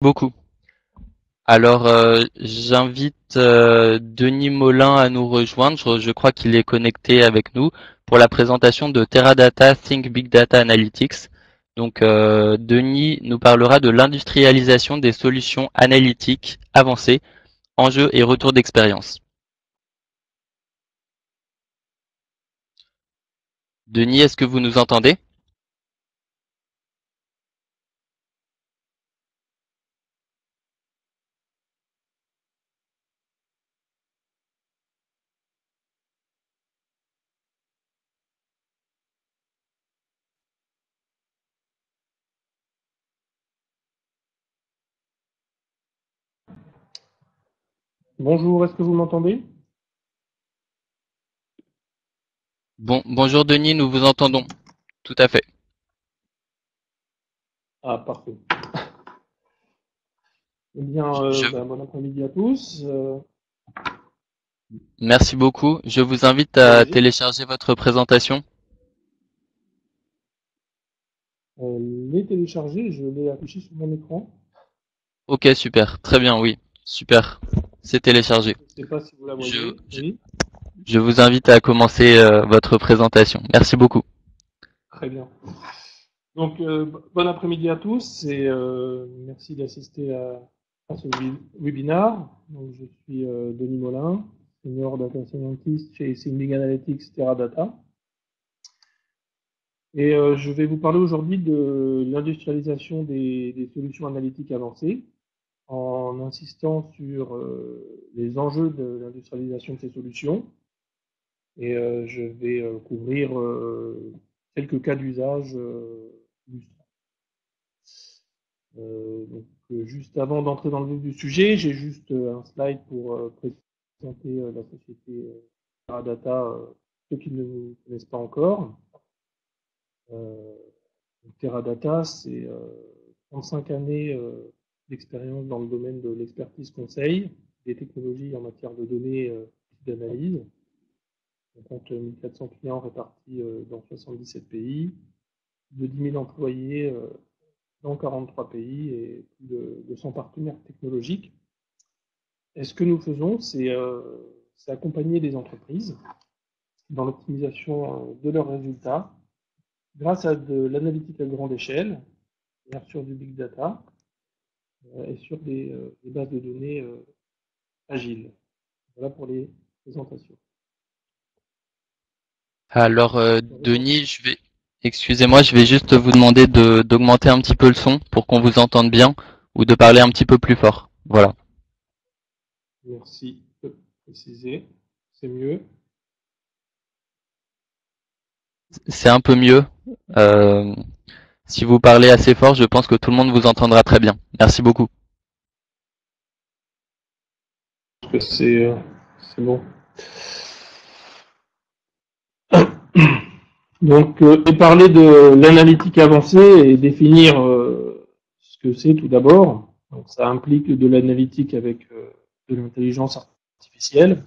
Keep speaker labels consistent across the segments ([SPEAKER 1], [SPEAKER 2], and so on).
[SPEAKER 1] Beaucoup. Alors, j'invite Denis Molin à nous rejoindre. Je crois qu'il est connecté avec nous pour la présentation de Teradata Think Big Data Analytics. Donc, Denis nous parlera de l'industrialisation des solutions analytiques avancées, enjeux et retours d'expérience. Denis, est-ce que vous nous entendez?
[SPEAKER 2] Bonjour, est-ce que vous m'entendez?
[SPEAKER 1] Bonjour Denis, nous vous entendons. Tout à fait.
[SPEAKER 2] Ah, parfait. Eh bien,
[SPEAKER 1] Je,
[SPEAKER 2] bon après-midi à tous.
[SPEAKER 1] merci beaucoup. Je vous invite à
[SPEAKER 2] Allez-y.
[SPEAKER 1] télécharger votre présentation.
[SPEAKER 2] Les télécharger, je l'ai affiché sur mon écran.
[SPEAKER 1] Ok, super. Très bien, oui. Super. C'est téléchargé.
[SPEAKER 2] Je ne sais pas si vous la
[SPEAKER 1] Je,
[SPEAKER 2] voyez.
[SPEAKER 1] je,
[SPEAKER 2] Oui,
[SPEAKER 1] je vous invite à commencer votre présentation. Merci beaucoup.
[SPEAKER 2] très bien. Donc, bon après-midi à tous et merci d'assister à ce webinaire. Donc, je suis Denis Molin, senior data scientist chez Think Analytics Teradata. Et je vais vous parler aujourd'hui de l'industrialisation des solutions analytiques avancées, en insistant sur les enjeux de l'industrialisation de ces solutions. Et je vais couvrir quelques cas d'usage illustrants. Juste avant d'entrer dans le vif du sujet, j'ai juste un slide pour présenter la société Teradata, ceux qui ne nous connaissent pas encore. Euh, Teradata, c'est 35 années d'expérience dans le domaine de l'expertise conseil, des technologies en matière de données et d'analyse. On compte 1400 clients répartis dans 77 pays, plus de 10 000 employés dans 43 pays et plus de 200 partenaires technologiques. Et ce que nous faisons, c'est accompagner les entreprises dans l'optimisation de leurs résultats grâce à de l'analytique à grande échelle, bien sûr du big data, et sur des bases de données agiles. Voilà pour les présentations.
[SPEAKER 1] Alors, Denis, excusez-moi, je vais juste vous demander d'augmenter un petit peu le son pour qu'on vous entende bien ou de parler un petit peu plus fort. Voilà.
[SPEAKER 2] Merci de préciser. C'est mieux.
[SPEAKER 1] C'est un peu mieux. Euh, si vous parlez assez fort, je pense que tout le monde vous entendra très bien. Merci beaucoup.
[SPEAKER 2] C'est bon. Donc, parler de l'analytique avancée et définir ce que c'est tout d'abord. Donc, ça implique de l'analytique avec de l'intelligence artificielle.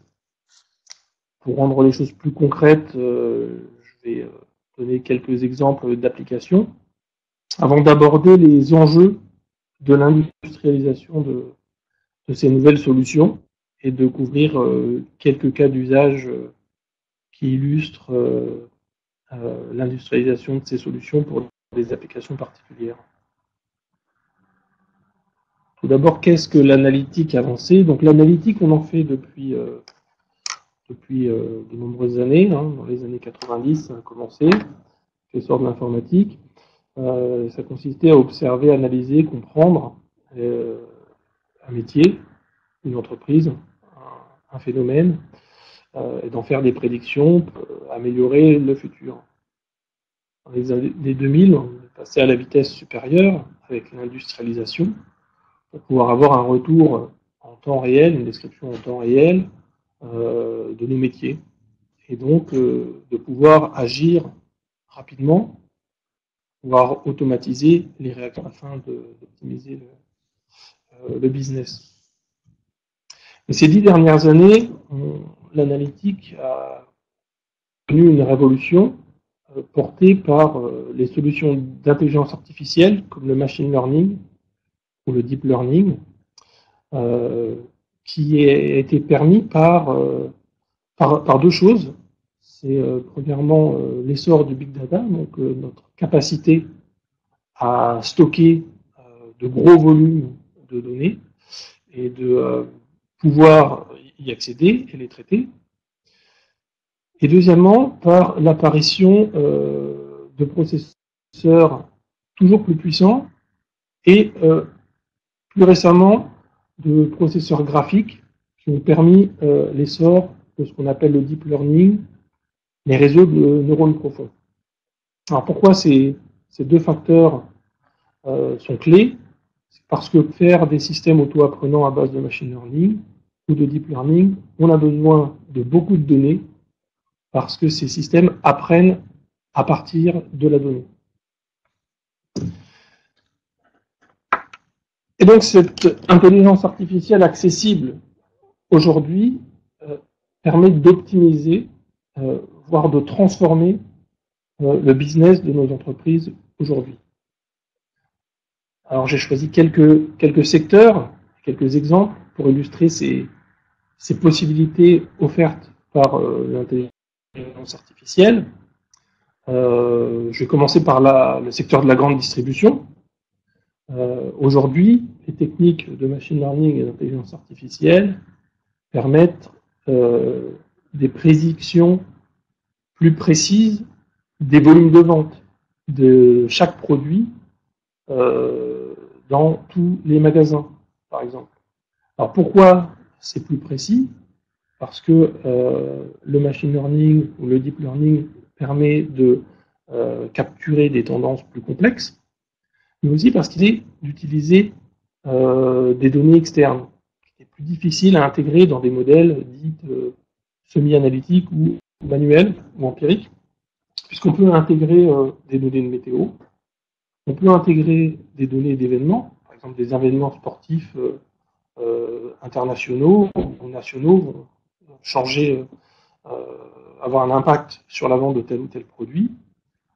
[SPEAKER 2] Pour rendre les choses plus concrètes, je vais donner quelques exemples d'applications. Avant d'aborder les enjeux de l'industrialisation de ces nouvelles solutions et de couvrir quelques cas d'usage qui illustrent l'industrialisation de ces solutions pour des applications particulières. Tout d'abord, qu'est-ce que l'analytique avancée? Donc l'analytique, on en fait depuis de nombreuses années. Dans les années 90, ça a commencé, l'essor de l'informatique. Ça consistait à observer, analyser, comprendre un métier, une entreprise, un phénomène, et d'en faire des prédictions pour améliorer le futur. Dans les années 2000, on est passé à la vitesse supérieure avec l'industrialisation pour pouvoir avoir un retour en temps réel, une description en temps réel de nos métiers. Et donc de pouvoir agir rapidement, pouvoir automatiser les réactions afin d'optimiser le business. Mais ces 10 dernières années, l'analytique a connu une révolution portée par les solutions d'intelligence artificielle comme le machine learning ou le deep learning, qui a été permis par deux choses. C'est premièrement l'essor du big data, donc notre capacité à stocker de gros volumes de données et de pouvoir y accéder et les traiter. Et deuxièmement, par l'apparition de processeurs toujours plus puissants et plus récemment de processeurs graphiques qui ont permis l'essor de ce qu'on appelle le deep learning, les réseaux de neurones profonds. Alors pourquoi ces deux facteurs sont clés? C'est parce que faire des systèmes auto-apprenants à base de machine learning ou de deep learning, on a besoin de beaucoup de données parce que ces systèmes apprennent à partir de la donnée. Et donc cette intelligence artificielle accessible aujourd'hui permet d'optimiser, voire de transformer le business de nos entreprises aujourd'hui. Alors j'ai choisi quelques secteurs, quelques exemples pour illustrer ces possibilités offertes par l'intelligence artificielle. Je vais commencer par le secteur de la grande distribution. Aujourd'hui, les techniques de machine learning et d'intelligence artificielle permettent des prédictions plus précises des volumes de vente de chaque produit dans tous les magasins, par exemple. Alors pourquoi c'est plus précis? Parce que le machine learning ou le deep learning permet de capturer des tendances plus complexes, mais aussi parce qu'il est d'utiliser des données externes, qui est plus difficile à intégrer dans des modèles dits semi-analytiques ou manuels ou empiriques, puisqu'on peut intégrer des données de météo, on peut intégrer des données d'événements, par exemple des événements sportifs internationaux ou nationaux vont changer, avoir un impact sur la vente de tel ou tel produit.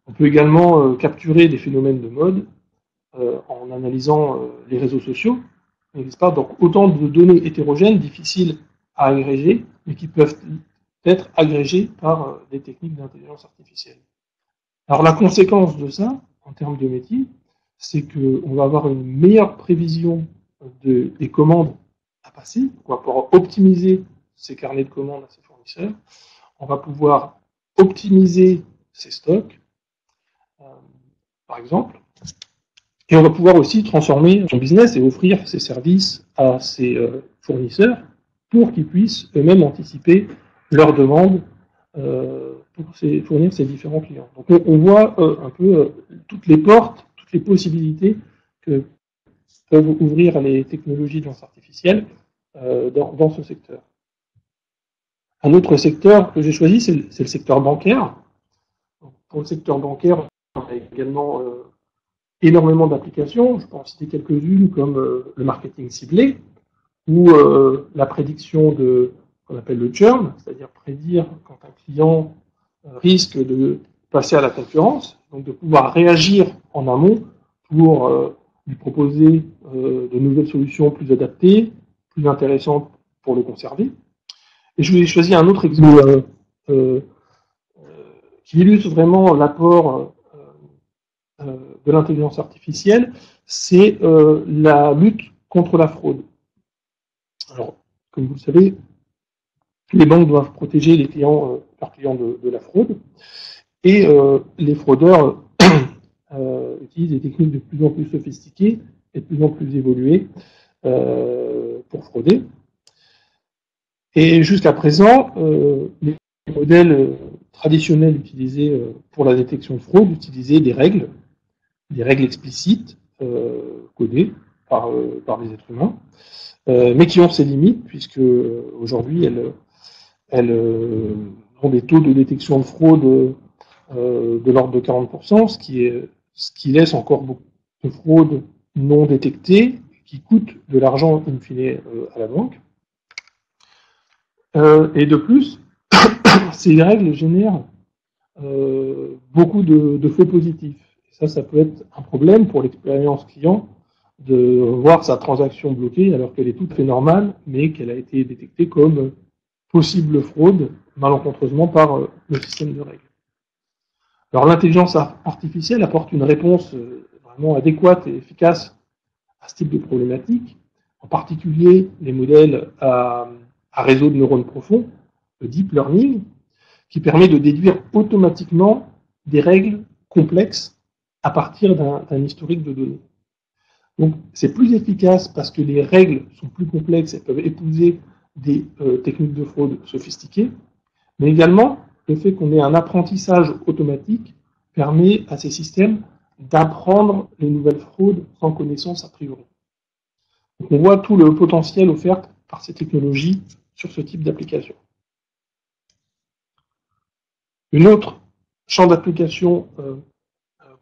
[SPEAKER 2] On peut également capturer des phénomènes de mode en analysant les réseaux sociaux. Il n'existe pas donc autant de données hétérogènes, difficiles à agréger, mais qui peuvent être agrégées par des techniques d'intelligence artificielle. Alors la conséquence de ça, en termes de métier, c'est qu'on va avoir une meilleure prévision des commandes à passer, on va pouvoir optimiser ces carnets de commandes à ses fournisseurs, on va pouvoir optimiser ses stocks, par exemple, et on va pouvoir aussi transformer son business et offrir ses services à ses fournisseurs pour qu'ils puissent eux-mêmes anticiper leurs demandes pour fournir ses différents clients. Donc on voit un peu toutes les portes, toutes les possibilités que peuvent ouvrir les technologies de l'intelligence artificielle dans ce secteur. Un autre secteur que j'ai choisi, c'est le secteur bancaire. Pour le secteur bancaire, on a également énormément d'applications. Je peux en citer quelques-unes comme le marketing ciblé ou la prédiction de ce qu'on appelle le churn, c'est-à-dire prédire quand un client risque de passer à la concurrence, donc de pouvoir réagir en amont pour lui proposer de nouvelles solutions plus adaptées, plus intéressantes pour le conserver. Et je vous ai choisi un autre exemple qui illustre vraiment l'apport de l'intelligence artificielle, c'est la lutte contre la fraude. Alors, comme vous le savez, les banques doivent protéger les clients, leurs clients de la fraude, et les fraudeurs utilisent des techniques de plus en plus sophistiquées et de plus en plus évoluées pour frauder. Et jusqu'à présent, les modèles traditionnels utilisés pour la détection de fraude utilisaient des règles explicites codées par les êtres humains, mais qui ont ses limites puisque aujourd'hui elles ont des taux de détection de fraude de l'ordre de 40%, ce qui laisse encore beaucoup de fraudes non détectées qui coûtent de l'argent in fine à la banque. Et de plus, ces règles génèrent beaucoup de faux positifs. Et ça peut être un problème pour l'expérience client de voir sa transaction bloquée alors qu'elle est tout à fait normale, mais qu'elle a été détectée comme possible fraude malencontreusement par le système de règles. Alors l'intelligence artificielle apporte une réponse vraiment adéquate et efficace à ce type de problématique, en particulier les modèles à réseau de neurones profonds, le deep learning, qui permet de déduire automatiquement des règles complexes à partir d'un historique de données. Donc c'est plus efficace parce que les règles sont plus complexes et peuvent épouser des techniques de fraude sophistiquées, mais également le fait qu'on ait un apprentissage automatique permet à ces systèmes d'apprendre les nouvelles fraudes sans connaissance a priori. Donc on voit tout le potentiel offert par ces technologies sur ce type d'application. Une autre champ d'application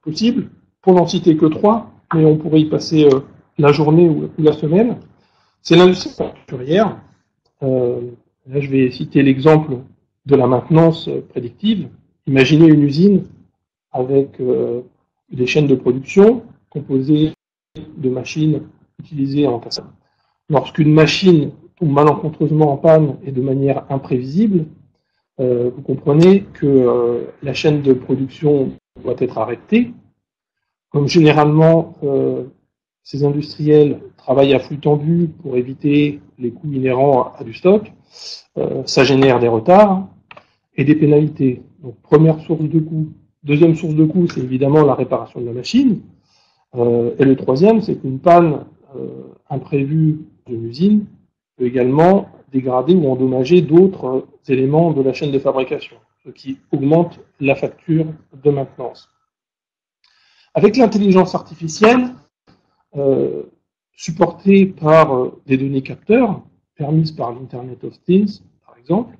[SPEAKER 2] possible, pour n'en citer que 3, mais on pourrait y passer la journée ou la semaine, c'est l'industrie manufacturière. Là, je vais citer l'exemple de la maintenance prédictive. Imaginez une usine avec des chaînes de production composées de machines utilisées en cassette. Lorsqu'une machine tombe malencontreusement en panne et de manière imprévisible, vous comprenez que la chaîne de production doit être arrêtée. Comme généralement, ces industriels travaillent à flux tendu pour éviter les coûts inhérents à du stock, ça génère des retards et des pénalités. Donc, première source de coût. Deuxième source de coût, c'est évidemment la réparation de la machine. Et le troisième, c'est qu'une panne imprévue d'une usine peut également dégrader ou endommager d'autres éléments de la chaîne de fabrication, ce qui augmente la facture de maintenance. Avec l'intelligence artificielle, supportée par des données capteurs, permises par l'Internet of Things, par exemple,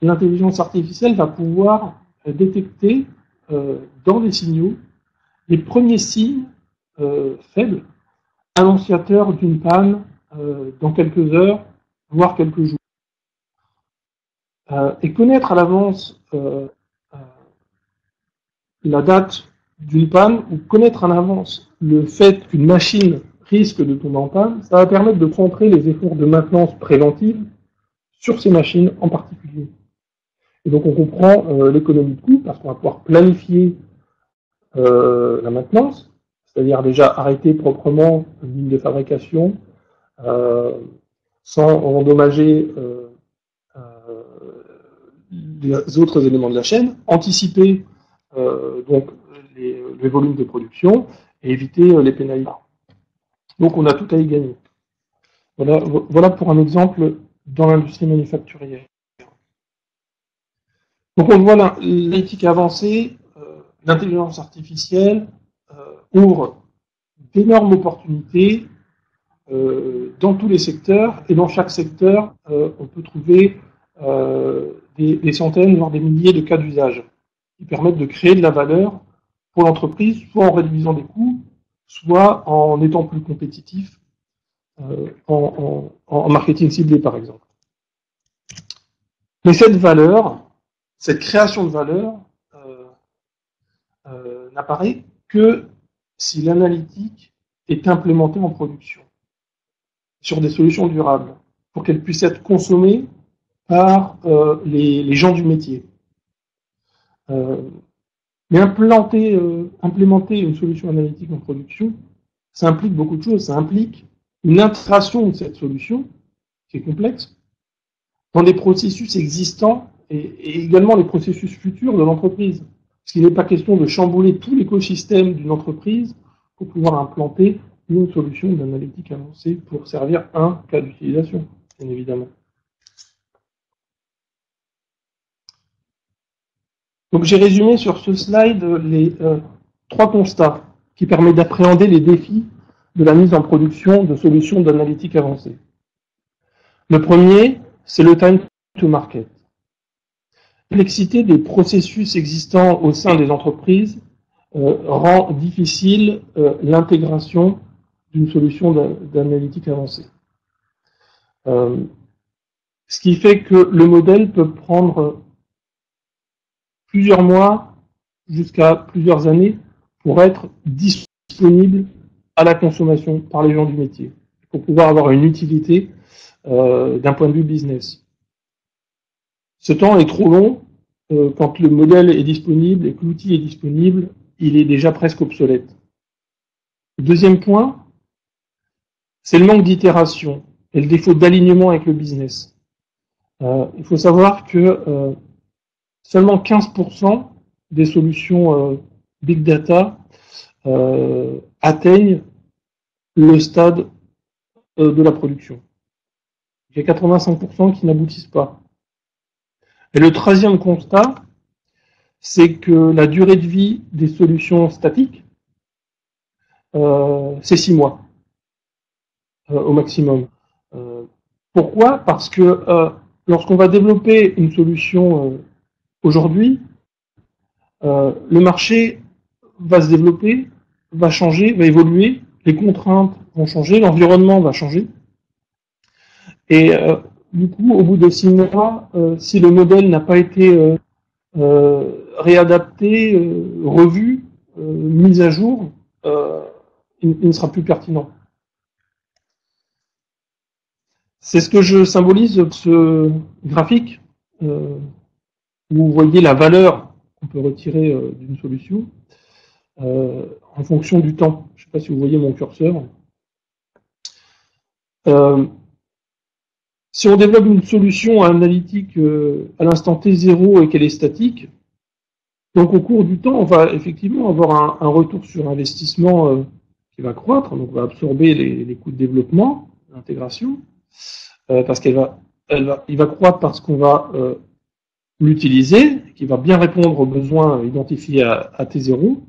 [SPEAKER 2] l'intelligence artificielle va pouvoir détecter dans les signaux les premiers signes faibles, annonciateurs d'une panne dans quelques heures, voire quelques jours. Et connaître à l'avance la date d'une panne ou connaître en avance le fait qu'une machine risque de tomber en panne, ça va permettre de concentrer les efforts de maintenance préventive sur ces machines en particulier. Et donc on comprend l'économie de coût parce qu'on va pouvoir planifier la maintenance, c'est-à-dire déjà arrêter proprement une ligne de fabrication sans endommager les autres éléments de la chaîne, anticiper donc les volumes de production et éviter les pénalités. Donc on a tout à y gagner. Voilà pour un exemple dans l'industrie manufacturière. Donc on voit l'éthique avancée, l'intelligence artificielle ouvre d'énormes opportunités dans tous les secteurs, et dans chaque secteur, on peut trouver des centaines, voire des milliers de cas d'usage qui permettent de créer de la valeur pour l'entreprise, soit en réduisant des coûts, soit en étant plus compétitif en marketing ciblé, par exemple. Mais cette valeur, cette création de valeur, n'apparaît que si l'analytique est implémentée en production sur des solutions durables, pour qu'elle puisse être consommée par les gens du métier. Mais implémenter une solution analytique en production, ça implique beaucoup de choses. Ça implique une intégration de cette solution, qui est complexe, dans des processus existants et également les processus futurs de l'entreprise. Parce qu'il n'est pas question de chambouler tout l'écosystème d'une entreprise pour pouvoir implanter une solution d'analytique avancée pour servir un cas d'utilisation, bien évidemment. Donc j'ai résumé sur ce slide les 3 constats qui permettent d'appréhender les défis de la mise en production de solutions d'analytique avancée. Le premier, c'est le time to market. La complexité des processus existants au sein des entreprises rend difficile l'intégration d'une solution d'analytique avancée. Ce qui fait que le modèle peut prendre plusieurs mois jusqu'à plusieurs années pour être disponible à la consommation par les gens du métier, pour pouvoir avoir une utilité d'un point de vue business. Ce temps est trop long. Quand le modèle est disponible et que l'outil est disponible, il est déjà presque obsolète. Le deuxième point, c'est le manque d'itération et le défaut d'alignement avec le business. Il faut savoir que seulement 15% des solutions Big Data atteignent le stade de la production. Il y a 85% qui n'aboutissent pas. Et le troisième constat, c'est que la durée de vie des solutions statiques, c'est 6 mois au maximum. Pourquoi? Parce que lorsqu'on va développer une solution aujourd'hui, le marché va se développer, va changer, va évoluer, les contraintes vont changer, l'environnement va changer. Et du coup, au bout de 6 mois, si le modèle n'a pas été réadapté, revu, mis à jour, il ne sera plus pertinent. C'est ce que je symbolise de ce graphique, où vous voyez la valeur qu'on peut retirer d'une solution en fonction du temps. Je ne sais pas si vous voyez mon curseur. Si on développe une solution analytique à l'instant T0 et qu'elle est statique, donc au cours du temps, on va effectivement avoir un retour sur investissement qui va croître, donc on va absorber les coûts de développement, l'intégration, parce il va croître parce qu'on va l'utiliser, qui va bien répondre aux besoins identifiés à T0.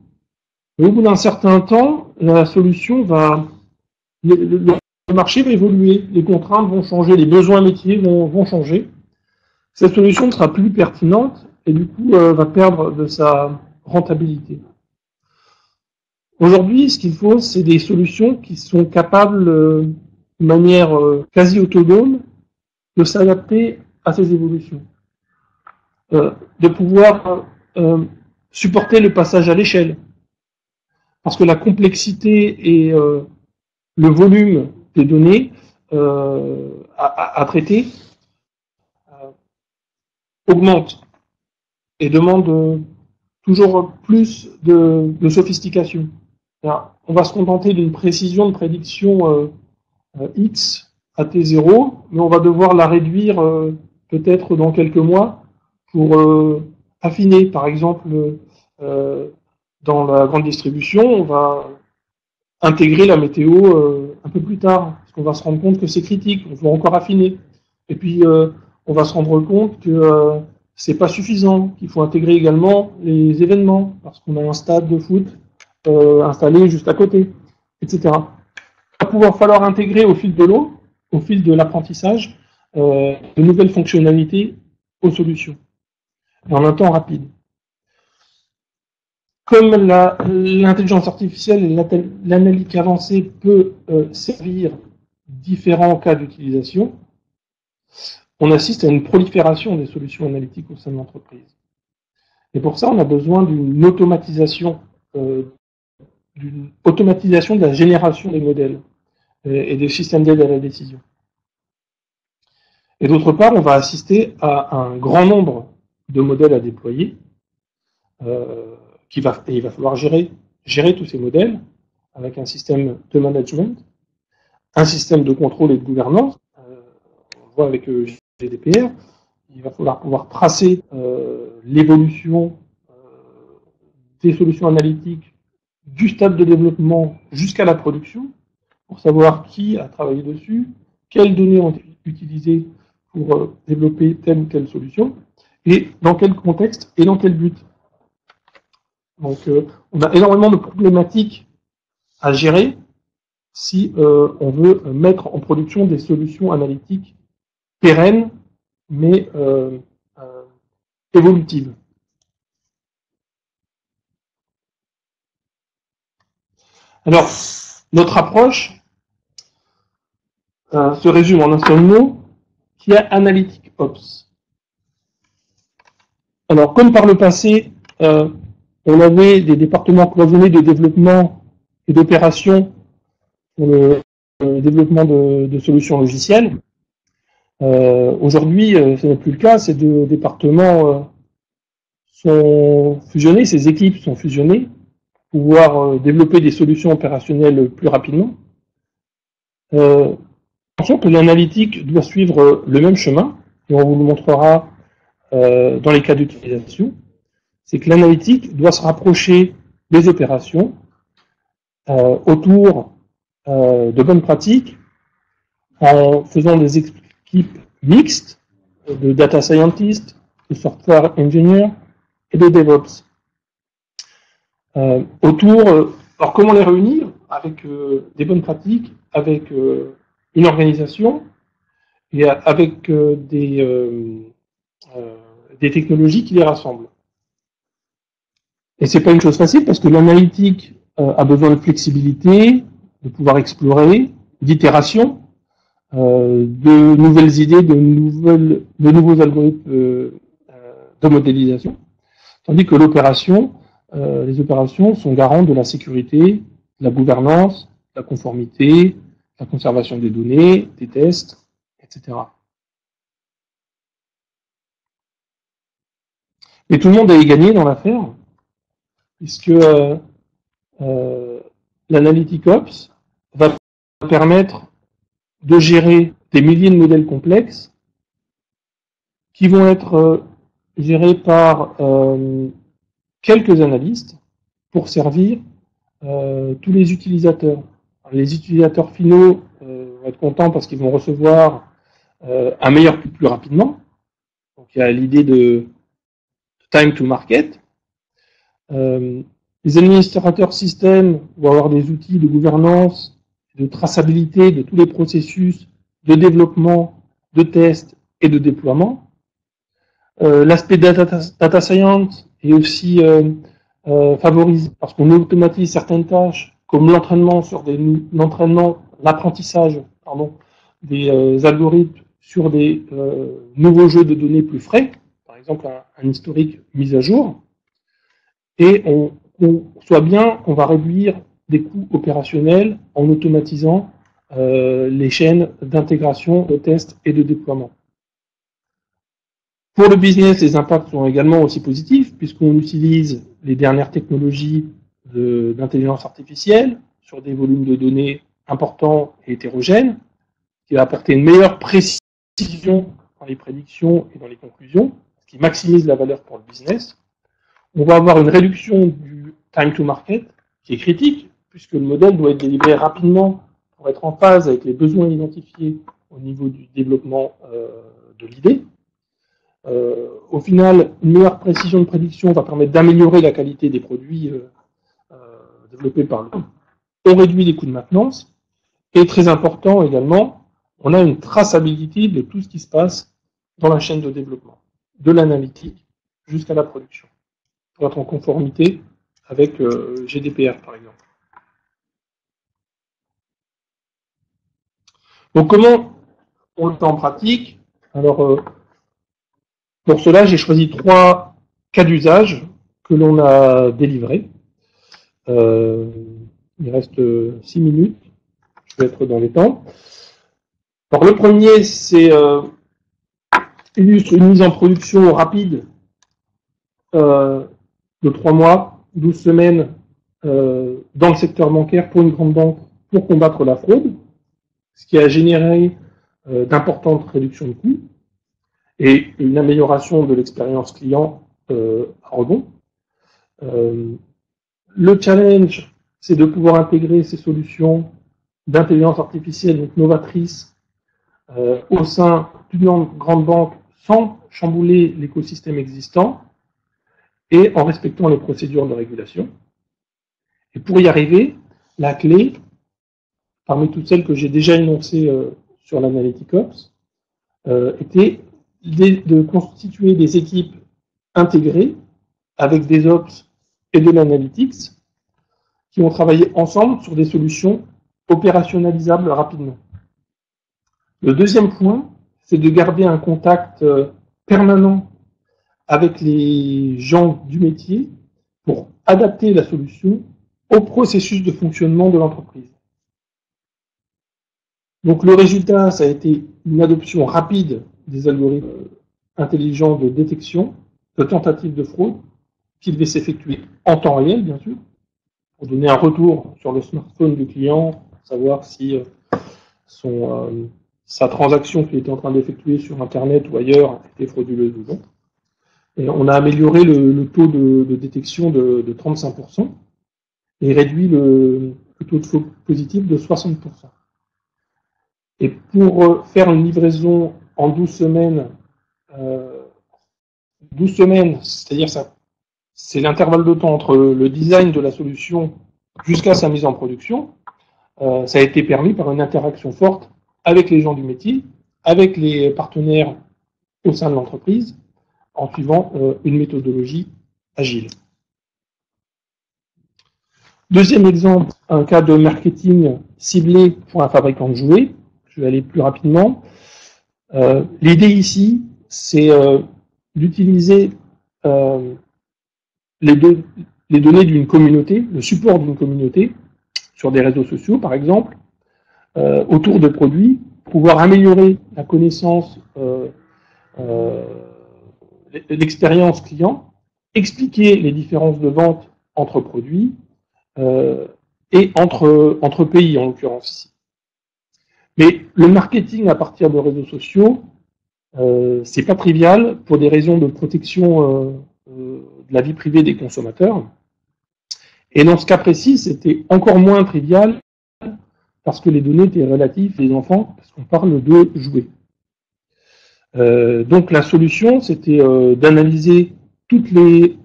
[SPEAKER 2] Mais au bout d'un certain temps, la solution le marché va évoluer, les contraintes vont changer, les besoins métiers vont changer. Cette solution ne sera plus pertinente et du coup va perdre de sa rentabilité. Aujourd'hui, ce qu'il faut, c'est des solutions qui sont capables, de manière quasi autonome, de s'adapter à ces évolutions, de pouvoir supporter le passage à l'échelle. Parce que la complexité et le volume des données à traiter augmente et demande toujours plus de sophistication. Alors, on va se contenter d'une précision de prédiction X à T0, mais on va devoir la réduire peut-être dans quelques mois pour affiner. Par exemple, dans la grande distribution, on va intégrer la météo un peu plus tard, parce qu'on va se rendre compte que c'est critique, on va encore affiner. Et puis, on va se rendre compte que c'est pas suffisant, qu'il faut intégrer également les événements, parce qu'on a un stade de foot installé juste à côté, etc. Il va pouvoir falloir intégrer au fil de l'eau, au fil de l'apprentissage, de nouvelles fonctionnalités aux solutions, et en un temps rapide. Comme l'intelligence artificielle et l'analytique avancée peut servir différents cas d'utilisation, on assiste à une prolifération des solutions analytiques au sein de l'entreprise. Et pour ça, on a besoin d'une automatisation de la génération des modèles et des systèmes d'aide à la décision. Et d'autre part, on va assister à un grand nombre de modèles à déployer. Il va falloir gérer tous ces modèles avec un système de management, un système de contrôle et de gouvernance. On voit avec le GDPR, il va falloir pouvoir tracer l'évolution des solutions analytiques du stade de développement jusqu'à la production, pour savoir qui a travaillé dessus, quelles données ont été utilisées pour développer telle ou telle solution, et dans quel contexte et dans quel but. Donc, on a énormément de problématiques à gérer si on veut mettre en production des solutions analytiques pérennes, mais évolutives. Alors, notre approche se résume en un seul mot, qui est Analytic Ops. Alors, comme par le passé, on avait des départements cloisonnés de développement et d'opération pour le développement de solutions logicielles. Aujourd'hui, ce n'est plus le cas. Ces deux départements sont fusionnés, ces équipes sont fusionnées pour pouvoir développer des solutions opérationnelles plus rapidement. Pensons que l'analytique doit suivre le même chemin, et on vous le montrera dans les cas d'utilisation. C'est que l'analytique doit se rapprocher des opérations autour de bonnes pratiques en faisant des équipes mixtes de data scientists, de software engineers et de DevOps. Alors comment les réunir avec des bonnes pratiques, avec une organisation et avec des technologies qui les rassemblent. Et c'est pas une chose facile parce que l'analytique a besoin de flexibilité, de pouvoir explorer, d'itération, de nouvelles idées, de nouveaux algorithmes de modélisation, tandis que les opérations sont garantes de la sécurité, de la gouvernance, de la conformité, de la conservation des données, des tests, etc. Mais tout le monde est gagné dans l'affaire, puisque l'Analytic Ops va permettre de gérer des milliers de modèles complexes qui vont être gérés par quelques analystes pour servir tous les utilisateurs. Alors, les utilisateurs finaux vont être contents parce qu'ils vont recevoir un meilleur plus rapidement. Donc il y a l'idée de time to market. Les administrateurs système vont avoir des outils de gouvernance, de traçabilité de tous les processus de développement, de test et de déploiement. L'aspect data science est aussi favorisé parce qu'on automatise certaines tâches comme l'apprentissage des algorithmes sur des nouveaux jeux de données plus frais, par exemple un historique mis à jour, et on va réduire des coûts opérationnels en automatisant les chaînes d'intégration, de test et de déploiement. Pour le business, les impacts sont également aussi positifs, puisqu'on utilise les dernières technologies d'intelligence artificielle sur des volumes de données importants et hétérogènes, qui va apporter une meilleure précision dans les prédictions et dans les conclusions, ce qui maximise la valeur pour le business. On va avoir une réduction du time to market, qui est critique, puisque le modèle doit être délivré rapidement pour être en phase avec les besoins identifiés au niveau du développement de l'idée. Au final, une meilleure précision de prédiction va permettre d'améliorer la qualité des produits développés par le groupe. On réduit les coûts de maintenance. Et très important également, on a une traçabilité de tout ce qui se passe dans la chaîne de développement, de l'analytique jusqu'à la production, pour être en conformité avec GDPR, par exemple. Donc, comment on le fait en pratique? Alors, pour cela, j'ai choisi 3 cas d'usage que l'on a délivrés. Il reste 6 minutes. Je vais être dans les temps. Alors, le premier, c'est illustre une mise en production rapide de 3 mois, 12 semaines dans le secteur bancaire pour une grande banque pour combattre la fraude, ce qui a généré d'importantes réductions de coûts et une amélioration de l'expérience client à rebond. Le challenge, c'est de pouvoir intégrer ces solutions d'intelligence artificielle donc novatrices au sein d'une grande banque sans chambouler l'écosystème existant et en respectant les procédures de régulation. Et pour y arriver, la clé, parmi toutes celles que j'ai déjà énoncées sur l'Analytic Ops, était de constituer des équipes intégrées avec des Ops et de l'Analytics qui ont travaillé ensemble sur des solutions opérationnalisables rapidement. Le deuxième point, c'est de garder un contact permanent avec les gens du métier pour adapter la solution au processus de fonctionnement de l'entreprise. Donc le résultat, ça a été une adoption rapide des algorithmes intelligents de détection de tentatives de fraude qui devaient s'effectuer en temps réel, bien sûr, pour donner un retour sur le smartphone du client, savoir si sa transaction qu'il était en train d'effectuer sur Internet ou ailleurs était frauduleuse ou non. Et on a amélioré le taux de détection de 35% et réduit le taux de faux positif de 60%. Et pour faire une livraison en 12 semaines, 12 semaines, c'est-à-dire ça, c'est l'intervalle de temps entre le design de la solution jusqu'à sa mise en production, ça a été permis par une interaction forte avec les gens du métier, avec les partenaires au sein de l'entreprise, en suivant une méthodologie agile. Deuxième exemple, un cas de marketing ciblé pour un fabricant de jouets. Je vais aller plus rapidement. L'idée ici, c'est d'utiliser les données d'une communauté, le support d'une communauté, sur des réseaux sociaux par exemple, autour de produits, pouvoir améliorer la connaissance, l'expérience client, expliquer les différences de vente entre produits et entre pays en l'occurrence ici. Mais le marketing à partir de réseaux sociaux, c'est pas trivial pour des raisons de protection de la vie privée des consommateurs. Et dans ce cas précis, c'était encore moins trivial parce que les données étaient relatives des enfants, parce qu'on parle de jouets. Donc la solution, c'était d'analyser toutes les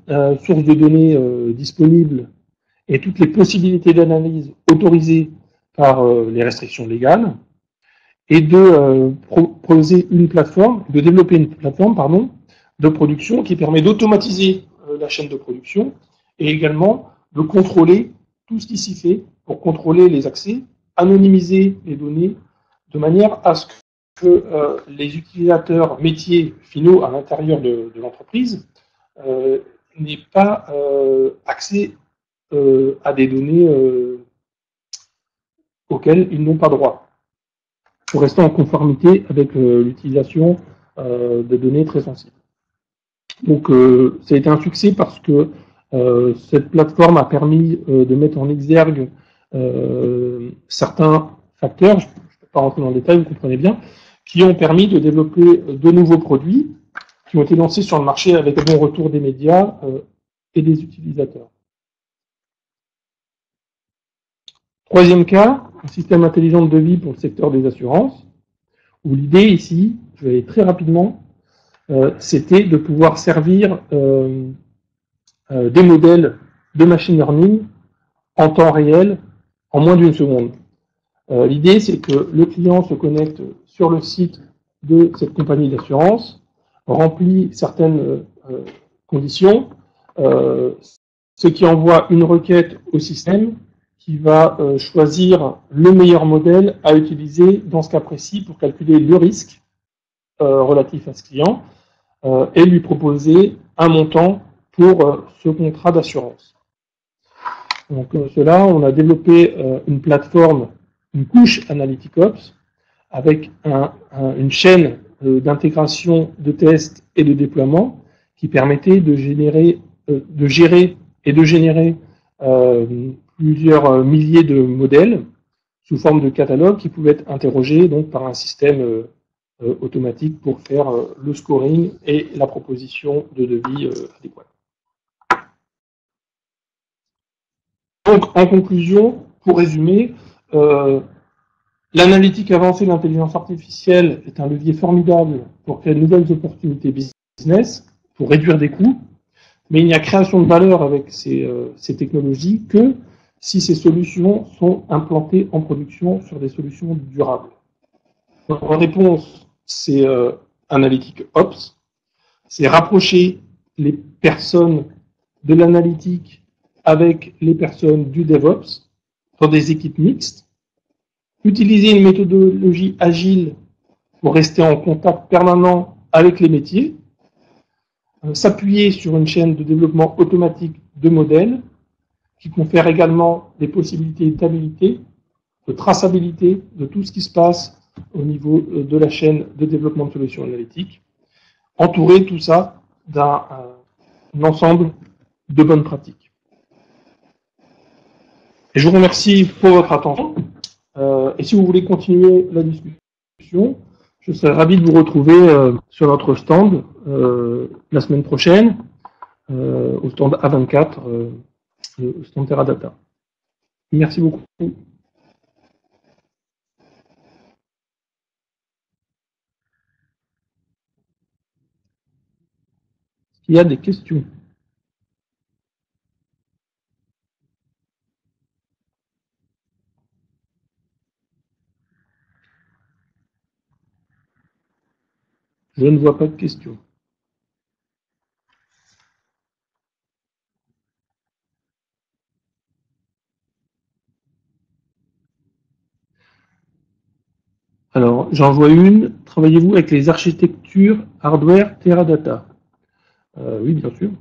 [SPEAKER 2] sources de données disponibles et toutes les possibilités d'analyse autorisées par les restrictions légales, et de proposer une plateforme, de développer une plateforme, pardon, de production qui permet d'automatiser la chaîne de production et également de contrôler tout ce qui s'y fait pour contrôler les accès, anonymiser les données de manière à ce que les utilisateurs métiers finaux à l'intérieur de l'entreprise n'aient pas accès à des données auxquelles ils n'ont pas droit, pour rester en conformité avec l'utilisation de données très sensibles. Donc ça a été un succès parce que cette plateforme a permis de mettre en exergue certains facteurs, je ne peux pas rentrer dans le détail, vous comprenez bien, qui ont permis de développer de nouveaux produits qui ont été lancés sur le marché avec un bon retour des médias et des utilisateurs. Troisième cas, un système intelligent de devis pour le secteur des assurances, où l'idée ici, je vais aller très rapidement, c'était de pouvoir servir des modèles de machine learning en temps réel, en moins d'une seconde. L'idée, c'est que le client se connecte sur le site de cette compagnie d'assurance, remplit certaines conditions, ce qui envoie une requête au système qui va choisir le meilleur modèle à utiliser dans ce cas précis pour calculer le risque relatif à ce client et lui proposer un montant pour ce contrat d'assurance. Donc cela, on a développé une plateforme, une couche AnalyticOps avec une chaîne d'intégration de tests et de déploiement qui permettait de gérer et de générer plusieurs milliers de modèles sous forme de catalogue qui pouvaient être interrogés donc, par un système automatique pour faire le scoring et la proposition de devis adéquat. Donc, en conclusion, pour résumer, l'analytique avancée de l'intelligence artificielle est un levier formidable pour créer de nouvelles opportunités business, pour réduire des coûts, mais il n'y a création de valeur avec ces technologies que si ces solutions sont implantées en production sur des solutions durables. Donc, en réponse, c'est Analytic Ops, c'est rapprocher les personnes de l'analytique avec les personnes du DevOps dans des équipes mixtes, utiliser une méthodologie agile pour rester en contact permanent avec les métiers, s'appuyer sur une chaîne de développement automatique de modèles qui confère également des possibilités d'habilité de traçabilité de tout ce qui se passe au niveau de la chaîne de développement de solutions analytiques, entourer tout ça d'un ensemble de bonnes pratiques. Et je vous remercie pour votre attention. Et si vous voulez continuer la discussion, je serais ravi de vous retrouver sur notre stand la semaine prochaine, au stand A24, le stand Teradata. Merci beaucoup. Il y a des questions? Je ne vois pas de questions. Alors, j'en vois une. Travaillez-vous avec les architectures hardware Teradata? Oui, bien sûr.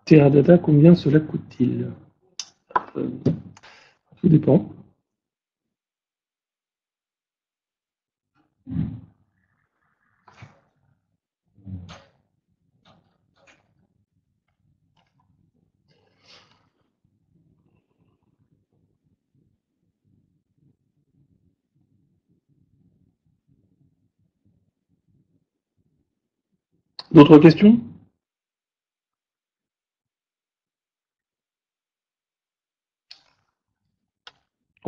[SPEAKER 2] Teradata, combien cela coûte-t-il? Tout dépend. D'autres questions?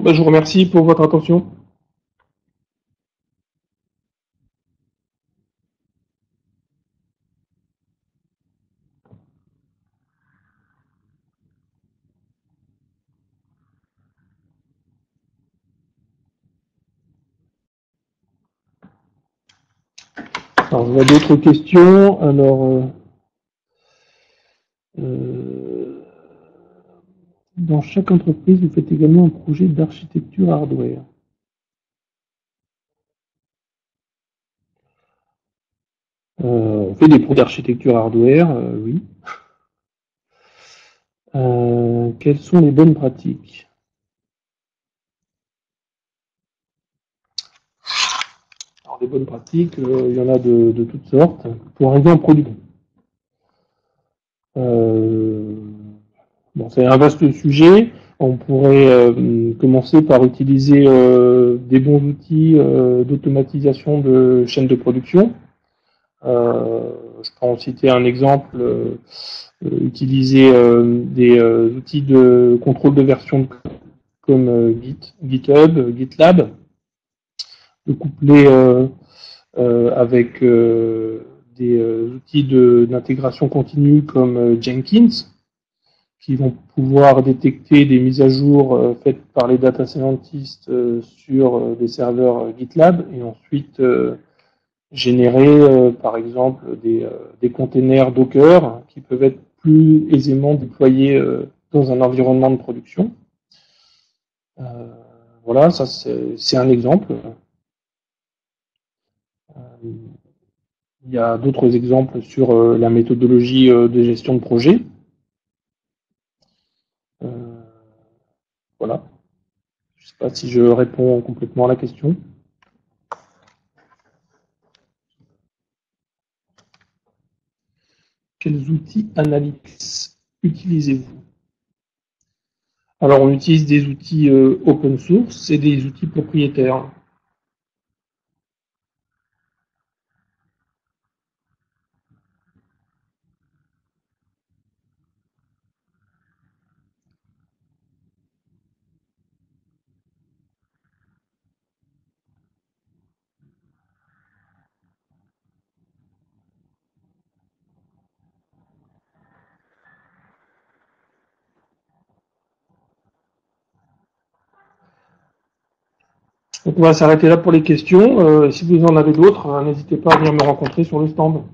[SPEAKER 2] Je vous remercie pour votre attention. Alors, je vois d'autres questions. Alors, dans chaque entreprise, vous faites également un projet d'architecture hardware. On fait des projets d'architecture hardware, oui. Quelles sont les bonnes pratiques? Alors, les bonnes pratiques, il y en a de toutes sortes. Pour arriver en production. Bon, c'est un vaste sujet. On pourrait commencer par utiliser des bons outils d'automatisation de chaîne de production. Je peux en citer un exemple, utiliser des outils de contrôle de version comme GitHub, GitLab, de coupler avec des outils d'intégration continue comme Jenkins, qui vont pouvoir détecter des mises à jour faites par les data scientists sur des serveurs GitLab et ensuite générer par exemple des containers Docker qui peuvent être plus aisément déployés dans un environnement de production. Voilà, ça c'est un exemple. Il y a d'autres exemples sur la méthodologie de gestion de projet. Voilà. Je ne sais pas si je réponds complètement à la question. Quels outils Analytics utilisez-vous? Alors, on utilise des outils open source et des outils propriétaires. Donc, on va s'arrêter là pour les questions. Si vous en avez d'autres, n'hésitez pas à venir me rencontrer sur le stand.